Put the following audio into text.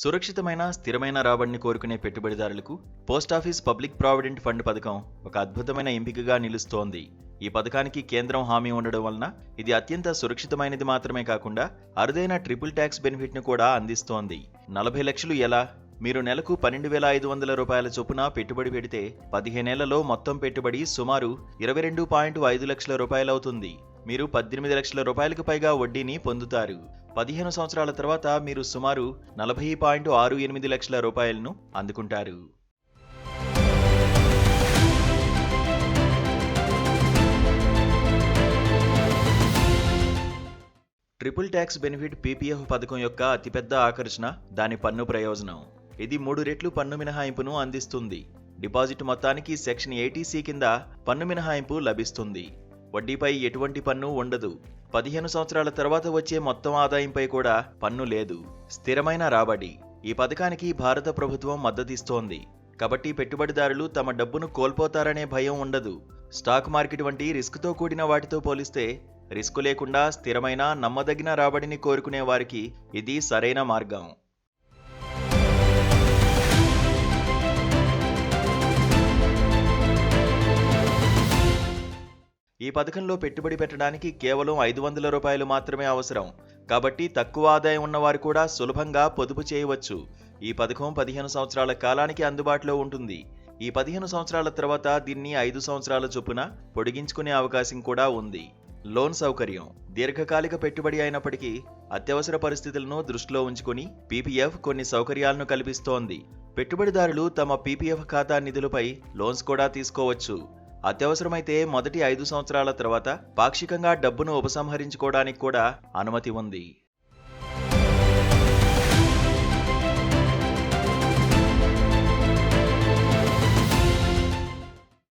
సురక్షితమైన స్థిరమైన రాబడిని కోరుకునే పెట్టుబడిదారులకు పోస్టాఫీస్ పబ్లిక్ ప్రావిడెంట్ ఫండ్ పథకం ఒక అద్భుతమైన ఎంపికగా నిలుస్తోంది. ఈ పథకానికి కేంద్రం హామీ ఉండడం వలన ఇది అత్యంత సురక్షితమైనది మాత్రమే కాకుండా అరుదైన ట్రిపుల్ ట్యాక్స్ బెనిఫిట్ ను కూడా అందిస్తోంది. 40 లక్షలు ఎలా? మీరు నెలకు 12,500 రూపాయల చొప్పున పెట్టుబడి పెడితే 15 ఏళ్లలో మొత్తం పెట్టుబడి సుమారు 22.5 లక్షల రూపాయలవుతుంది. మీరు 18 లక్షల రూపాయలకు పైగా వడ్డీని పొందుతారు. 15 సంవత్సరాల తర్వాత మీరు సుమారు 40.68 లక్షల రూపాయలను అందుకుంటారు. ట్రిపుల్ ట్యాక్స్ బెనిఫిట్ పీపీఎఫ్ పథకం యొక్క అతిపెద్ద ఆకర్షణ దాని పన్ను ప్రయోజనం. ఇది 3 రెట్లు పన్ను మినహాయింపును అందిస్తుంది. డిపాజిట్ మొత్తానికి సెక్షన్ 80C కింద పన్ను మినహాయింపు లభిస్తుంది. వడ్డీపై ఎటువంటి పన్ను ఉండదు. 15 సంవత్సరాల తర్వాత వచ్చే మొత్తం ఆదాయంపై కూడా పన్ను లేదు. స్థిరమైన రాబడి. ఈ పథకానికి భారత ప్రభుత్వం మద్దతిస్తోంది. కాబట్టి పెట్టుబడిదారులు తమ డబ్బును కోల్పోతారనే భయం ఉండదు. స్టాక్ మార్కెట్ వంటి రిస్క్తో కూడిన వాటితో పోలిస్తే రిస్క్ లేకుండా స్థిరమైన నమ్మదగిన రాబడిని కోరుకునే వారికి ఇది సరైన మార్గం. ఈ పథకంలో పెట్టుబడి పెట్టడానికి కేవలం 500 రూపాయలు మాత్రమే అవసరం. కాబట్టి తక్కువ ఆదాయం ఉన్నవారు కూడా సులభంగా పొదుపు చేయవచ్చు. ఈ పథకం 15 సంవత్సరాల కాలానికి అందుబాటులో ఉంటుంది. ఈ 15 సంవత్సరాల తర్వాత దీన్ని 5 సంవత్సరాల చొప్పున పొడిగించుకునే అవకాశం కూడా ఉంది. లోన్ సౌకర్యం. దీర్ఘకాలిక పెట్టుబడి అయినప్పటికీ అత్యవసర పరిస్థితులను దృష్టిలో ఉంచుకుని పీపీఎఫ్ కొన్ని సౌకర్యాలను కల్పిస్తోంది. పెట్టుబడిదారులు తమ పీపీఎఫ్ ఖాతా నిధులపై లోన్స్ కూడా తీసుకోవచ్చు. అత్యవసరమైతే మొదటి 5 సంవత్సరాల తర్వాత పాక్షికంగా డబ్బును ఉపసంహరించుకోవడానికి కూడా అనుమతి ఉంది.